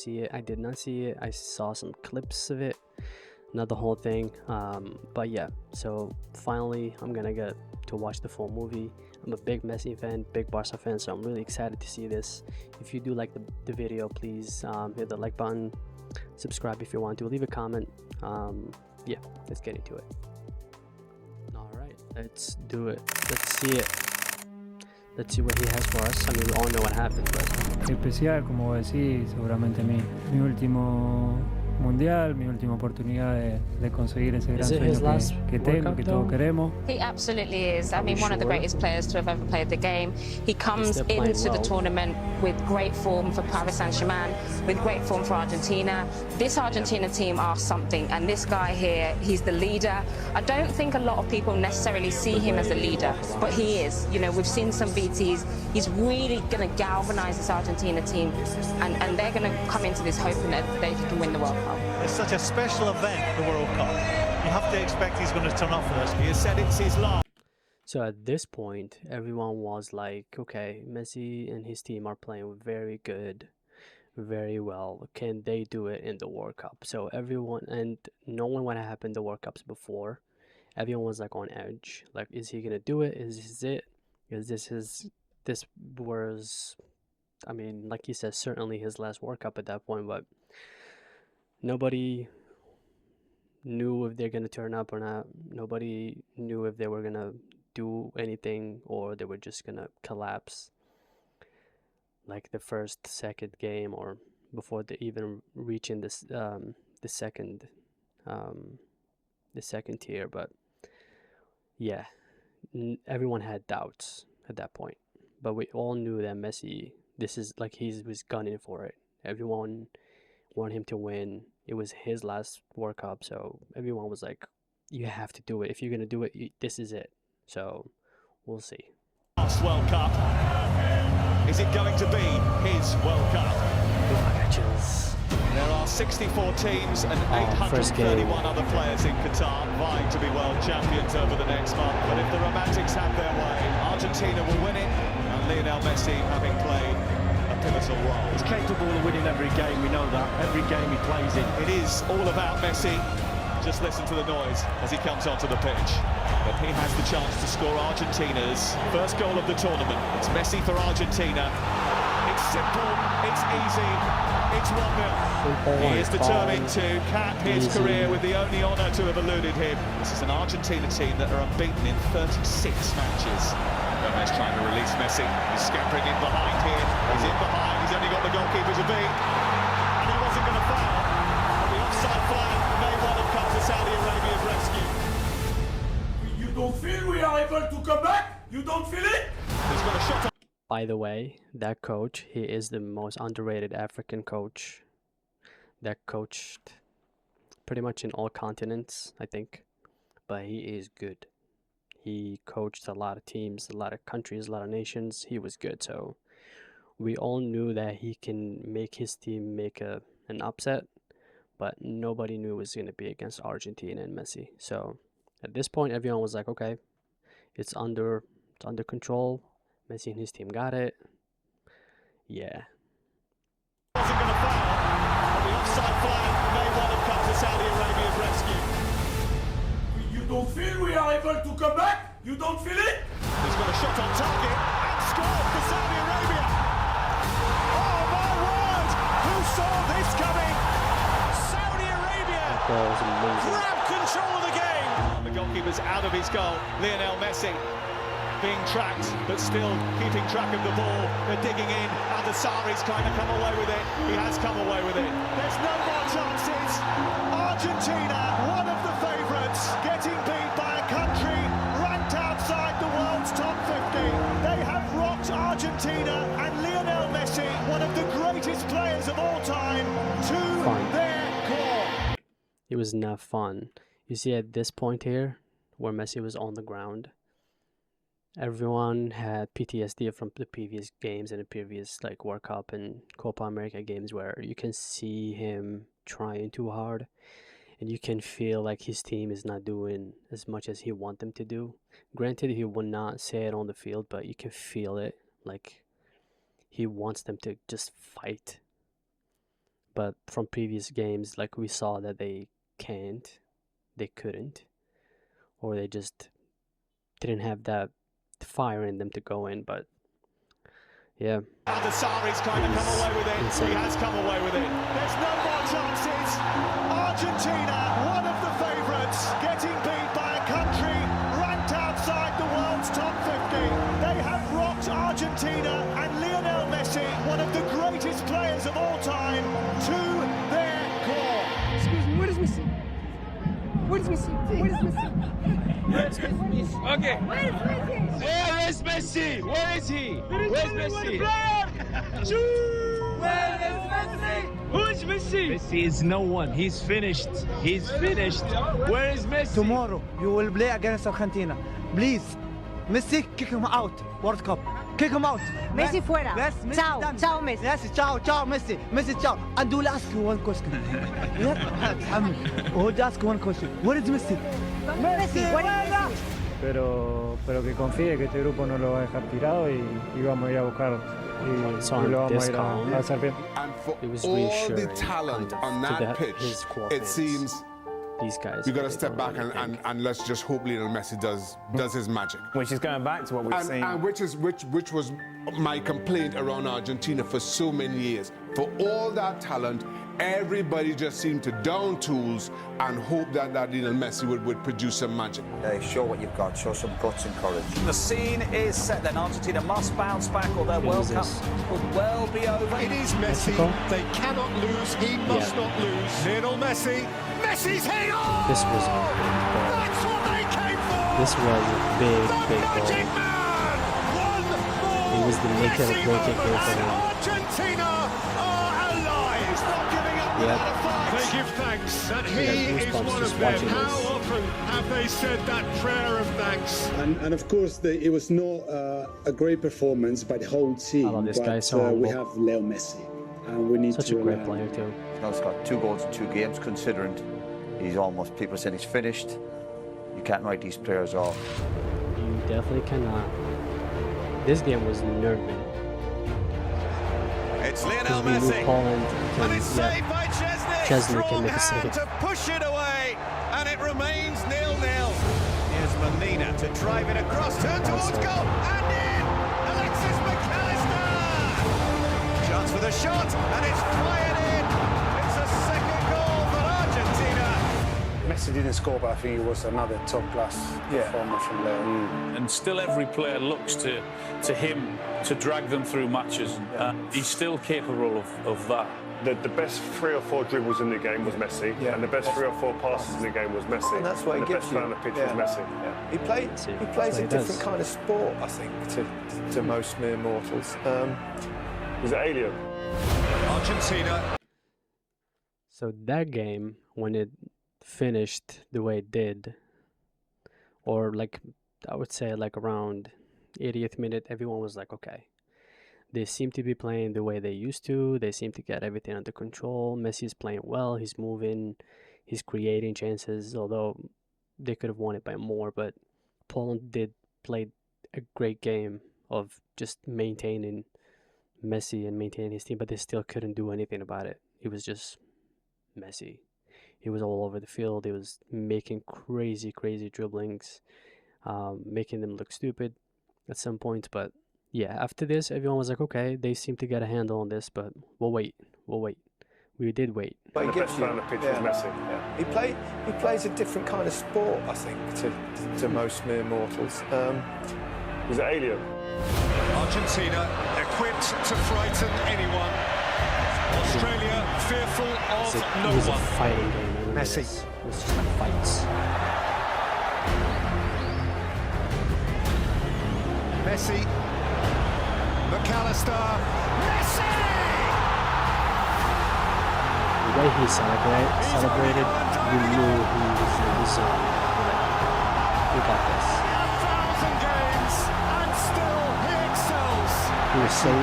see it. I did not see it. I saw some clips of it, not the whole thing. But yeah, so finally I'm gonna get to watch the full movie. I'm a big Messi fan, big Barca fan, so I'm really excited to see this. If you do like the video, please hit the like button, subscribe if you want to, leave a comment. Yeah, let's get into it. All right, let's do it. Let's see it. Let's see what he has for us. I mean, we all know what happened, but especial, como vos decís, seguramente mi último mundial, mi última oportunidad de conseguir ese gran sueño que tengo, que todos queremos. He absolutely is. I mean, one of the greatest players to have ever played the game. He comes into the tournament with great form for Paris Saint-Germain, with great form for Argentina. This Argentina team are something, and this guy here, he's the leader. I don't think a lot of people necessarily see him as a leader, but he is. You know, we've seen some VTs. He's really going to galvanize this Argentina team, and they're going to come into this hoping that they can win the World Cup. It's such a special event, the World Cup. You have to expect he's going to turn up for this. He has said it's his last. so at this point, everyone was like, okay, Messi and his team are playing very good, very well. Can they do it in the World Cup? So everyone, and knowing what happened the World Cups before, everyone was like on edge. Like, is he gonna do it? Is this it? This was, I mean, like he said, certainly his last World Cup at that point, but nobody knew if they're gonna turn up or not. Nobody knew if they were gonna do anything or they were just gonna collapse like the second game, or before they even reaching this the second tier. But yeah, everyone had doubts at that point, but we all knew that Messi, this is like, he was gunning for it. Everyone wanted him to win. It was his last World Cup, so everyone was like, you have to do it. If you're gonna do it, this is it. So we'll see. Last World Cup. Is it going to be his World Cup? Oh, I got chills. There are 64 teams and 831 other players in Qatar vying to be world champions over the next month. But if the Romantics have their way, Argentina will win it, and Lionel Messi, having played a pivotal role. He's capable of winning every game, we know that. Every game he plays in. It is all about Messi. Just listen to the noise as he comes onto the pitch. But he has the chance to score Argentina's first goal of the tournament. It's Messi for Argentina. It's simple, it's easy, it's 1-0. He is determined to cap his career with the only honour to have eluded him. This is an Argentina team that are unbeaten in 36 matches. Gomez trying to release Messi. He's scampering in behind here. He's in behind. He's only got the goalkeeper to beat. And he wasn't going to foul. The offside flag may well have come to Saudi Arabia's rescue. You don't feel we are able to come back? You don't feel it? He's got a shot. By the way, that coach, he is the most underrated African coach that coached pretty much in all continents, I think. But he is good. He coached a lot of teams, a lot of countries, a lot of nations. He was good. So we all knew that he can make his team make an upset, but nobody knew it was going to be against Argentina and Messi. So at this point, everyone was like, okay, it's under control. Messi and his team got it. Yeah. Wasn't going to foul. The offside flag may well have come to Saudi Arabia's rescue. You don't feel we are able to come back? You don't feel it? He's got a shot on target and scored for Saudi Arabia. Oh my word! Who saw this coming? Saudi Arabia grab control of the game. The goalkeeper's out of his goal. Lionel Messi being tracked, but still keeping track of the ball. They're digging in. Adesari's kind of come away with it. He has come away with it. There's no more chances. Argentina, one of the favourites, getting beat by a country ranked outside the world's top 50. They have rocked Argentina and Lionel Messi, one of the greatest players of all time, to their core. It was not fun. You see, at this point here, where Messi was on the ground, everyone had PTSD from the previous games and the previous like World Cup and Copa America games, where you can see him trying too hard and you can feel like his team is not doing as much as he wants them to do. Granted, he will not say it on the field, but you can feel it, like he wants them to just fight. but from previous games, like we saw that they couldn't, or they just didn't have that fire in them to go in. But yeah, Adesari's kind of come away with it. Insane. He has come away with it. There's no more chances. Argentina, one of the favourites, getting beat by a country ranked outside the world's top 50. They have rocked Argentina and Lionel Messi, one of the greatest players of all time, to their core. Excuse me, where is Messi? Where is Messi? Where is Messi? Okay. Where is Messi? Where is Messi? Where is he? Where's Messi? Where is Messi? Who is Messi? Messi is no one. He's finished. He's finished. Where is Messi? Tomorrow you will play against Argentina. Please, Messi, kick him out. World Cup. Kick him out. Messi fuera. Yes, Messi Ciao, done. ciao Messi. Yes, ciao, ciao, Messi. Messi, ciao. And we'll ask you one question. Yes, we'll ask one question. Where is Messi? Messi, where is Messi? pero que confíe que este grupo no lo va a dejar tirado y vamos a ir a buscar y, So y lo vamos this a ir calm, a hacer bien. And for it was all the reassuring, talent kind of, on to that pitch, his core it fans. seems These guys, you got to they step don't back really think. and let's just hope Lionel Messi does his magic. Which is going back to what we've seen. And which was my complaint around Argentina for so many years. For all that talent, everybody just seemed to down tools and hope that Lionel Messi would produce some magic. Show what you've got, show some guts and courage. The scene is set then. Argentina must bounce back or their World Cup could well be over. It is Messi. They cannot lose. He must not lose. Lionel Messi. Messi's head on! This was a That's what they came for! This was a big Magic goal. Man! One more It was the make it or break it goal for him. Argentina are alive! He's not giving up without a fight. They give thanks, and he is one of them. How often have they said that prayer of thanks? And of course, it was not a great performance by the whole team. I love this but guy so we humble. have Leo Messi, and we need Such to a great player too. You know, he's got 2 goals in 2 games, considering he's almost, people saying he's finished. You can't write these players off. You definitely cannot. This game was nerving. It's Lionel Because we knew Messi. Poland And it's can, saved by Chesney. Chesney can Strong make a hand save. to push it away, and it remains 0-0. Here's Molina to drive it across, turn towards goal, and in! Alexis McAllister! Chance for the shot, and it's fired in! It's a second goal for Argentina! Messi didn't score, but I think it was another top-class performance from Leo. And still every player looks to him to drag them through matches. He's still capable of that. The best 3 or 4 dribbles in the game was Messi, and the best 3 or 4 passes in the game was Messi. And that's what he the gives best you. player on the pitch was Messi. He plays a different kind of sport, I think, to most mere mortals. He's an alien. Argentina. So that game, when it finished the way it did, or like I would say like around 80th minute, everyone was like, okay, they seem to be playing the way they used to. They seem to get everything under control. Messi is playing well. He's moving. He's creating chances, although they could have won it by more. But Poland did play a great game of just maintaining Messi and maintaining his team, but they still couldn't do anything about it. It was just Messi. He was all over the field. He was making crazy dribblings, making them look stupid at some points. But yeah, after this, everyone was like, okay, they seem to get a handle on this, but we'll wait. We did wait. But the best player on the pitch was Messi. He plays a different kind of sport, I think, to most mere mortals. He's an alien. Argentina equipped to frighten anyone. Australia fearful of no It was a one. fighting game. Messi. It was just like fights. Messi. McAllister. Messi! The way he celebrated, you knew he was in the zone. We got this. 1,000 games, and still he excels. He was so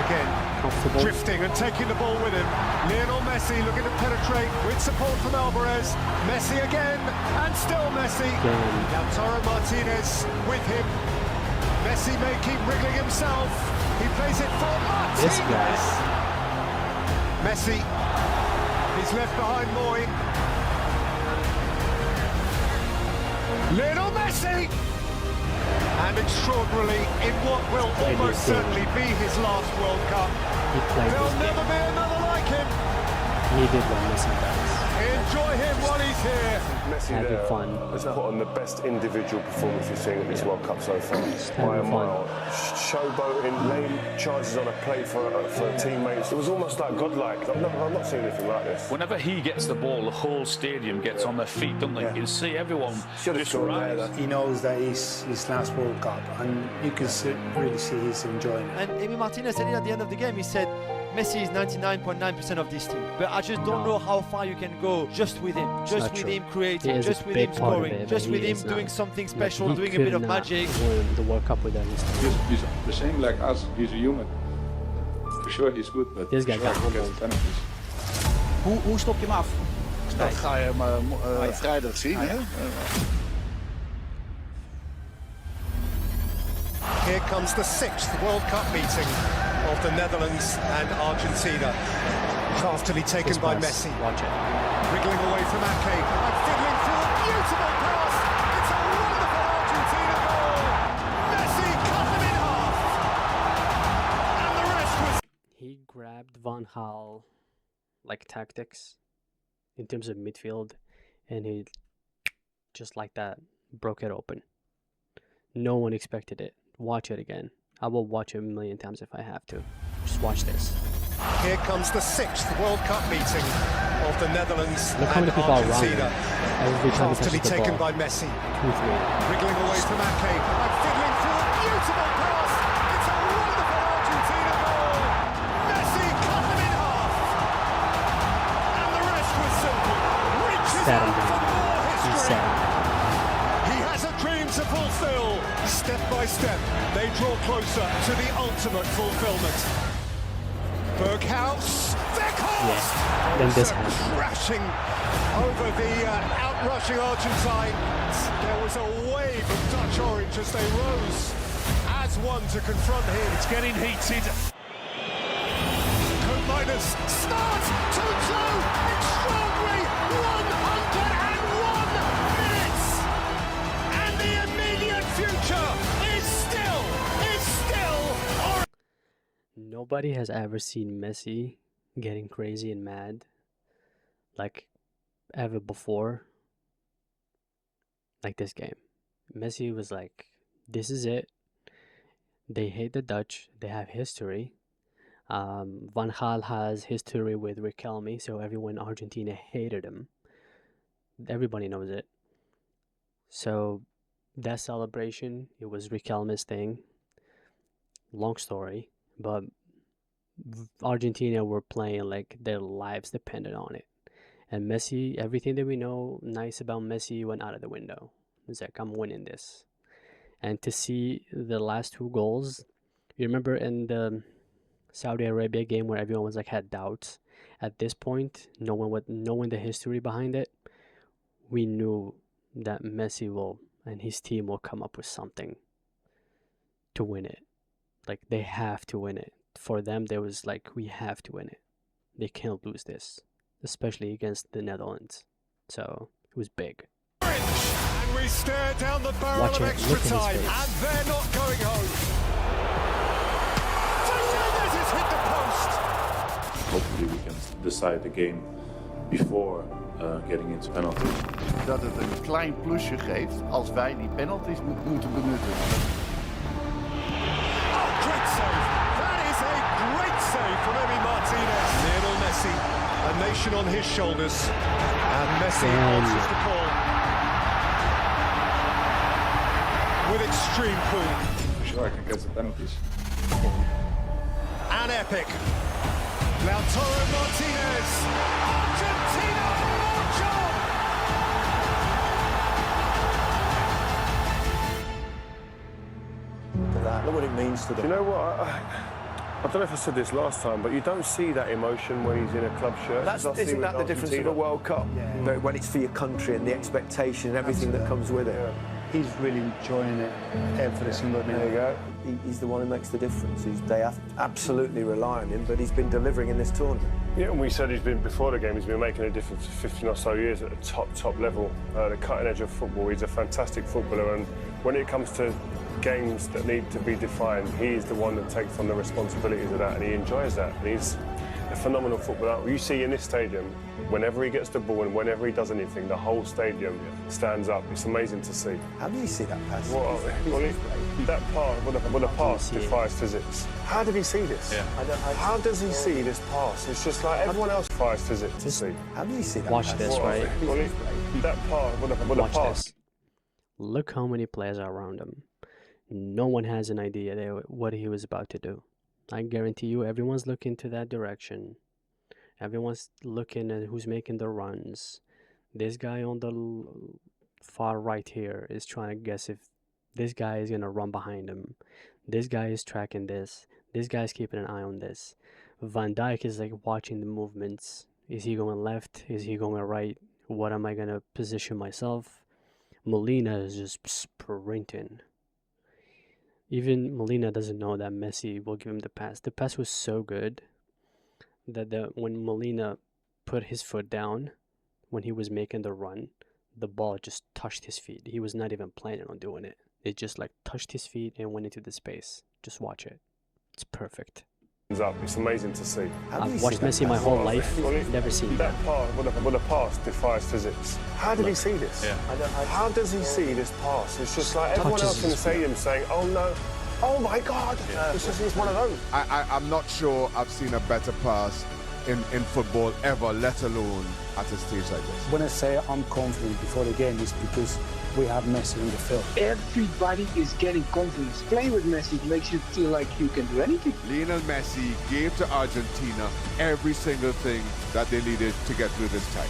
Again, comfortable. drifting and taking the ball with him. Lionel Messi looking to penetrate with support from Alvarez. Messi again, and still Messi. Again. Lautaro Martinez with him. Messi may keep wriggling himself. He plays it for Martinez. This guy. Messi He's left behind Moy. Lionel Messi! And extraordinarily, in what will almost certainly be his last World Cup, there'll never be another like him. He did what Messi does. Enjoy him while he's here. Messi having fun. has put on the best individual performance we've seen at this World Cup so far. By a mile. Showboating, laying charges on a plate for teammates. It was almost like godlike. I've not seen anything like this. Whenever he gets the ball, the whole stadium gets on their feet, don't they? You can see everyone just rise. He knows that it's his last World Cup, and you can really see he's enjoying it. And Emi Martinez said it at the end of the game. He said, Messi is 99.9% of this team, but I just don't know how far you can go just with him, just with him creating, just with him scoring, just with him doing something special, doing a bit of magic. Win the World Cup with them. He's the same like us. He's a human. For sure, he's good, but this guy got humbled. Hoe stop je hem af? Dat ga je hem vrijdag zien, hè? Here comes the 6th World Cup meeting of the Netherlands and Argentina. Craftily taken by Messi. Watch it. Wriggling away from Ake and fiddling through a beautiful pass. It's a wonderful Argentina goal. Messi cut them in half. And the rest was... He grabbed Van Gaal like tactics in terms of midfield, and he just like that broke it open. No one expected it. Watch it again. I will watch it a million times if I have to. Just watch this. Here comes the 6th World Cup meeting of the Netherlands Look how and many people are Argentina. Every time he Craftily touches the taken ball. by Messi. 2-3. Wriggling away from Ake and fiddling through a beautiful pass. It's a wonderful Argentina goal. Messi cut them in half. And the rest was simple. Reaches out for more history. He has a dream to fulfill. Step by step, they draw closer to the ultimate fulfillment. Berghaus, Weghorst! Then this happened. Crashing over the outrushing Argentines. There was a wave of Dutch orange as they rose as one to confront him. It's getting heated. Miners start 2-2. Extraordinary 101 minutes. And the immediate future is still. Nobody has ever seen Messi getting crazy and mad like ever before. Like this game. Messi was like, this is it. They hate the Dutch. They have history. Van Gaal has history with Riquelme, so everyone in Argentina hated him. Everybody knows it. So that celebration, it was Riquelme's thing. Long story, but Argentina were playing like their lives depended on it. And Messi, everything that we know nice about Messi went out of the window. It's like, I'm winning this. And to see the last 2 goals, you remember in the Saudi Arabia game where everyone was like had doubts. At this point, knowing the history behind it, we knew that Messi and his team will come up with something to win it. Like, they have to win it. For them, there was like, we have to win it. They can't lose this, especially against the Netherlands. So it was big. And we stare down the barrel of extra time, and they're not going home. Fernandes has hit the post. Hopefully we can decide the game before getting into penalties. Dat het een klein plusje geeft als wij die penalties moeten benutten. Oh, great save. That is a great save from Emi Martinez. Lionel Messi, a nation on his shoulders. And Messi answers the call with extreme cool. For sure I can get the penalties. An epic. Lautaro Martinez. Argentina Mojo. Look what it means to them. Do you know what? I don't know if I said this last time, but you don't see that emotion when he's in a club shirt. Isn't that the difference of a World Cup? Yeah. When it's for your country and the expectation and everything that comes with it. Yeah. He's really enjoying it every single minute. There you go. He's the one who makes the difference. They absolutely rely on him, but he's been delivering in this tournament. Yeah, and we said he's been, before the game, he's been making a difference for 15 or so years at the top level, the cutting edge of football. He's a fantastic footballer, and when it comes to games that need to be defined, he's the one that takes on the responsibilities of that, and he enjoys that. And he's a phenomenal footballer. You see in this stadium, whenever he gets the ball and whenever he does anything, the whole stadium stands up. It's amazing to see. How do you see that pass? That pass defies physics. How did he see this? Yeah. How does he see this pass? It's just like everyone else defies physics to see. How do you see that? Watch this, right? That pass, Watch this. Look how many players are around him. No one has an idea what he was about to do. I guarantee you, everyone's looking to that direction. Everyone's looking at who's making the runs. This guy on the far right here is trying to guess if this guy is going to run behind him. This guy is tracking this. This guy's keeping an eye on this. Van Dijk is like watching the movements. Is he going left? Is he going right? What am I going to position myself? Molina is just sprinting. Even Molina doesn't know that Messi will give him the pass. The pass was so good that when Molina put his foot down, when he was making the run, the ball just touched his feet. He was not even planning on doing it. It just like touched his feet and went into the space. Just watch it. It's perfect. It's amazing to see. I've watched Messi my whole life. Never seen that. Pass, the pass defies physics. How did he see this? Yeah. How does he see this pass? It's just like everyone else in the stadium saying, "Oh no, oh my God!" Yeah. It's one of those. I'm not sure I've seen a better pass in football ever, let alone at a stage like this. When I say I'm confident before the game, it's because we have Messi in the field. Everybody is getting confidence. Playing with Messi makes you feel like you can do anything. Lionel Messi gave to Argentina every single thing that they needed to get through this time.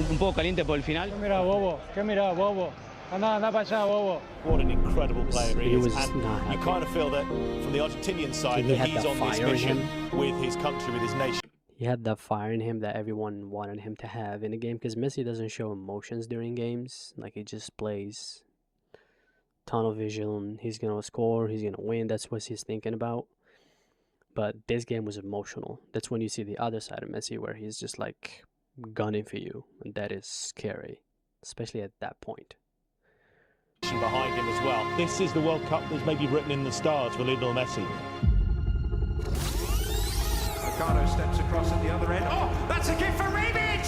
Un poco caliente por el final. ¿Qué mira, bobo? ¿Qué mira, bobo? Anda para allá, bobo. What an incredible player he is. Was and you kind of feel that from the Argentinian side that he's on this mission with his country, with his nation. He had that fire in him that everyone wanted him to have in a game, because Messi doesn't show emotions during games. Like, he just plays tunnel vision. He's going to score. He's going to win. That's what he's thinking about. But this game was emotional. That's when you see the other side of Messi, where he's just like gunning for you. And that is scary, especially at that point. Behind him as well. This is the World Cup that's maybe written in the stars for Lionel Messi. Ricardo steps across at the other end. Oh, that's a gift for Rebic,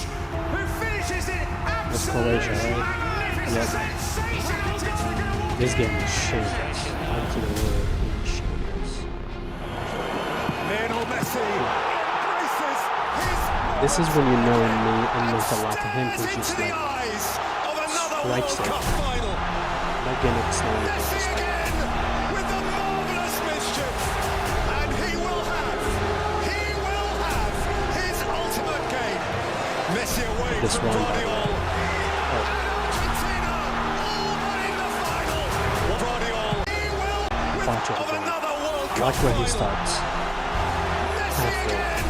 who finishes it absolutely magnificent. Sensational. This game is shameless. Onto the world in shameless. Lionel Messi embraces his. This is when you know it meant a lot to him, because just like strikes it. Like getting extended. Messi again with the marvelous mischief, and he will have his ultimate game. Messi away this from one. Guardiola. Argentina all but in the final. Guardiola, he will with another World Cup Watch where he final. starts. Messi again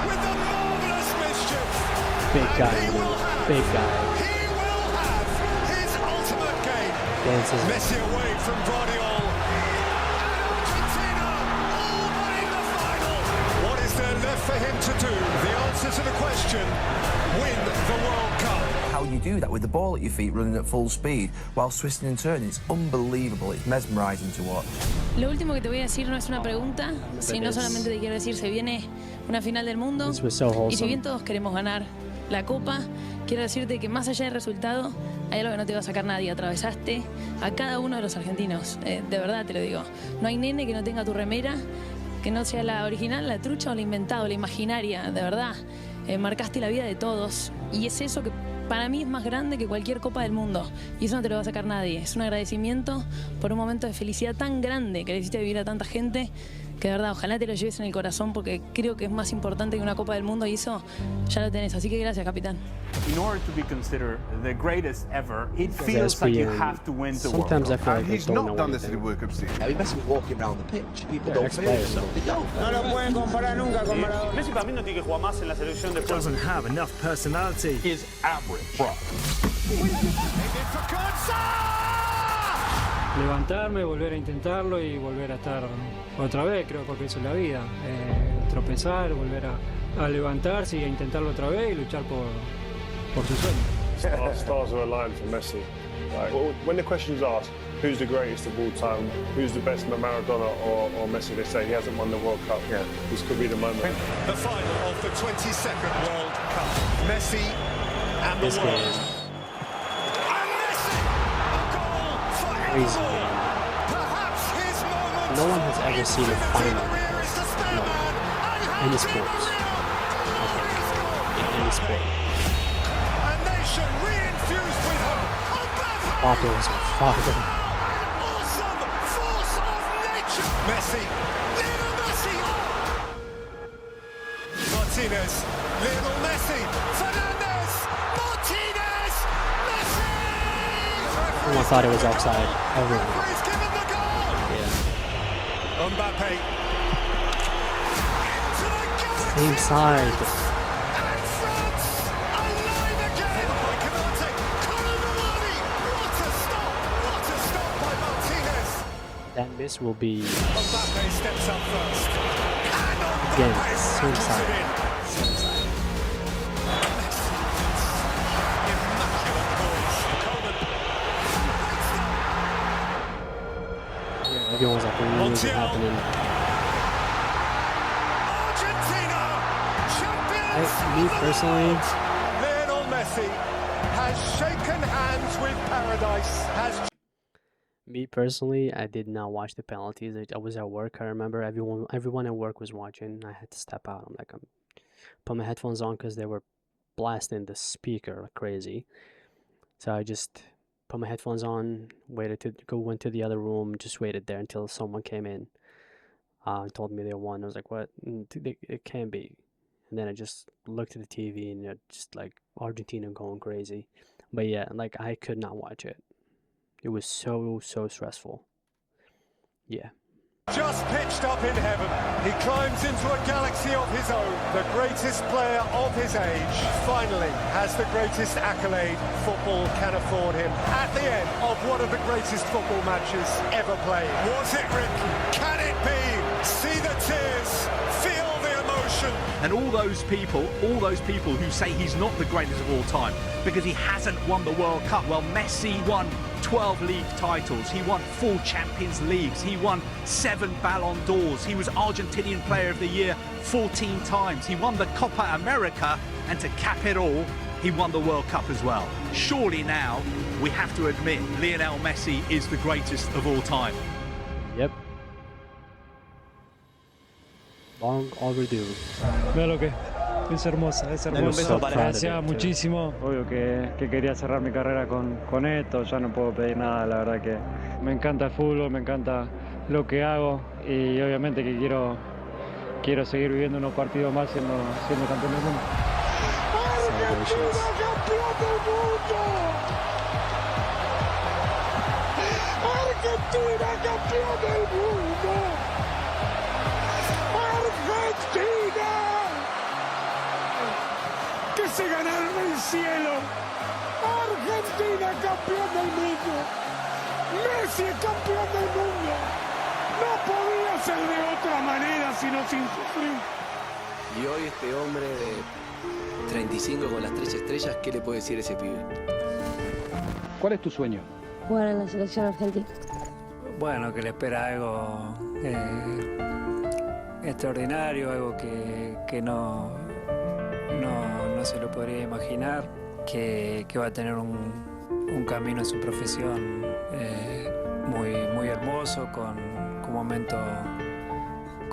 with the marvelous mischief. Big guy, big guy. He will have his ultimate game. Dances. Messi away from Guardiola. Argentina all but in the final. What is there left for him to do? The answer to the question: win the World Cup. How you do that with the ball at your feet running at full speed while twisting and turning, it's unbelievable, it's mesmerizing to watch. Lo último que te voy a decir no es una pregunta, sino solamente te quiero decir, se viene una final del mundo y si bien todos queremos ganar la Copa, quiero decirte que más allá del resultado hay algo que no te va a sacar nadie. Atravesaste a cada uno de los argentinos, de verdad te lo digo. No hay nene que no tenga tu remera, que no sea la original, la trucha o la inventada o la imaginaria, de verdad. Marcaste la vida de todos y es eso que para mí es más grande que cualquier Copa del Mundo y eso no te lo va a sacar nadie. Es un agradecimiento por un momento de felicidad tan grande que le hiciste vivir a tanta gente, que de verdad ojalá te lo lleves en el corazón, porque creo que es más importante que una Copa del Mundo y eso ya lo tenés. Así que gracias, capitán. In order to be considered the greatest ever, it feels like you have to win the World Cup. Sometimes I feel like He's not done this in the World Cup season. He must be walking around the pitch. People don't feel it. They don't. No lo pueden comparar nunca con Maradona. Messi también no tiene que jugar más en la selección de Doesn't have enough personality. Is average, bro. Levantarme, volver a intentarlo y volver a estar otra vez, creo, porque eso es la vida. Tropezar, volver a levantarse y a intentarlo otra vez y luchar por su sueño. Stars are aligned for Messi. Like, when the question's asked, who's the greatest of all time, who's the best, Maradona or Messi, they say he hasn't won the World Cup. Yeah. This could be the moment. The final of the 22nd World Cup. Messi and the world. And Messi! A goal for everyone! Perhaps his moment. No one has ever seen a final. No. Any sports. In any sport. A nation re-infused with hope. Mbappé was on fire. Awesome force of nature. Messi. Lionel Messi. Martinez. Lionel Messi. Fernandez. Martinez. Messi. Everyone thought it was offside. Everyone. Referee's given the goal. Yeah. Mbappé. Same side. That miss will be Mbappé steps up first. again same side. Same side. Yeah, everyone's like, what is happening? Argentina, champions. Me personally, Lionel Messi has shaken hands with paradise. Me personally, I did not watch the penalties. I was at work. I remember everyone at work was watching. I had to step out. I'm put my headphones on because they were blasting the speaker like crazy. So I just put my headphones on, waited to went to the other room, just waited there until someone came in, and told me they won. I was like, what? It can't be. And then I just looked at the TV and just like Argentina going crazy. But yeah, like I could not watch it. It was so stressful. Yeah. Just pitched up in heaven. He climbs into a galaxy of his own. The greatest player of his age finally has the greatest accolade football can afford him at the end of one of the greatest football matches ever played. Was it written? Can it be? See the tears. Feel the emotion. And all those people who say he's not the greatest of all time because he hasn't won the World Cup. Well, Messi won 12 league titles. He won 4 Champions Leagues. He won 7 Ballon d'Ors. He was Argentinian Player of the Year 14 times. He won the Copa America, and to cap it all, he won the World Cup as well. Surely now we have to admit Lionel Messi is the greatest of all time. Yep. Long overdue. Veo lo que es hermosa, es hermosa. Gracias muchísimo. Obvio que quería cerrar mi carrera con esto, ya no puedo pedir nada, la verdad que me encanta el fútbol, me encanta lo que hago y obviamente que quiero seguir viviendo unos partidos más siendo campeón del mundo. ¡Argentina, campeón del mundo! ¡Argentina, campeón del mundo! ¡Argentina! ¡Que se ganaron el cielo! ¡Argentina, campeón del mundo! ¡Messi, campeón del mundo! No podía ser de otra manera sino sin sufrir. Y hoy este hombre de 35 con las 3 estrellas, ¿qué le puede decir ese pibe? ¿Cuál es tu sueño? Jugar en la selección argentina. Bueno, que le espera algo extraordinario, algo que no se lo podría imaginar, que va a tener un camino en su profesión muy hermoso, con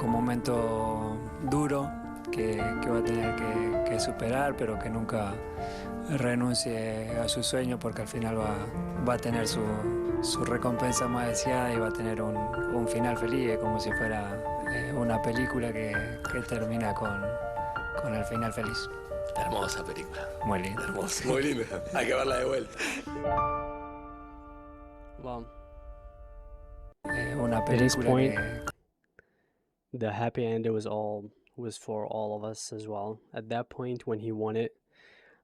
momento duro que va a tener que superar, pero que nunca renuncie a su sueño, porque al final va a tener su recompensa más deseada y va a tener un final feliz, como si fuera una película que termina con el final feliz. Hermosa película. Muy linda. Hermosa, muy linda. Hay que verla de vuelta. Well, una at this película point, the happy end was for all of us as well. At that point, when he won it,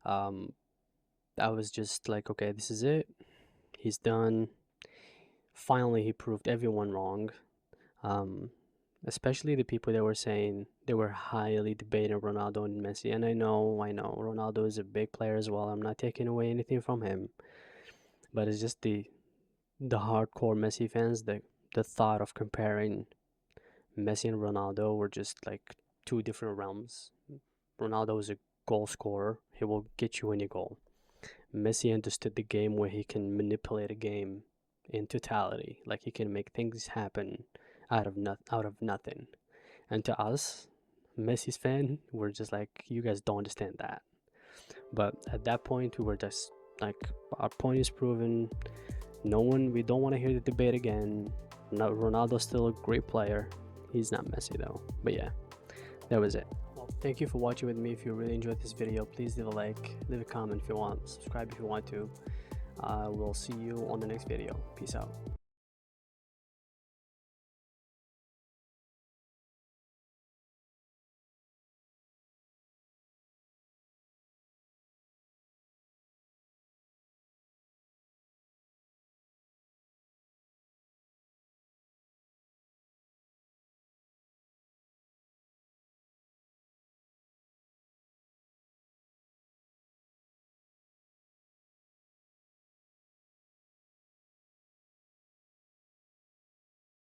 I was just like, okay, this is it. He's done. Finally, he proved everyone wrong. especially the people that were saying they were highly debating Ronaldo and Messi. And I know Ronaldo is a big player as well. I'm not taking away anything from him, but it's just the hardcore Messi fans, the thought of comparing Messi and Ronaldo were just like two different realms. Ronaldo is a goal scorer. He will get you any goal. Messi understood the game where he can manipulate a game in totality. Like he can make things happen out of nothing. And to us, Messi's fan, we're just like, you guys don't understand that. But at that point, we were just like, our point is proven. We don't want to hear the debate again. Ronaldo's still a great player. He's not Messi though. But yeah, that was it. Well, thank you for watching with me. If you really enjoyed this video, please leave a like, leave a comment if you want, subscribe if you want to. We'll see you on the next video. Peace out.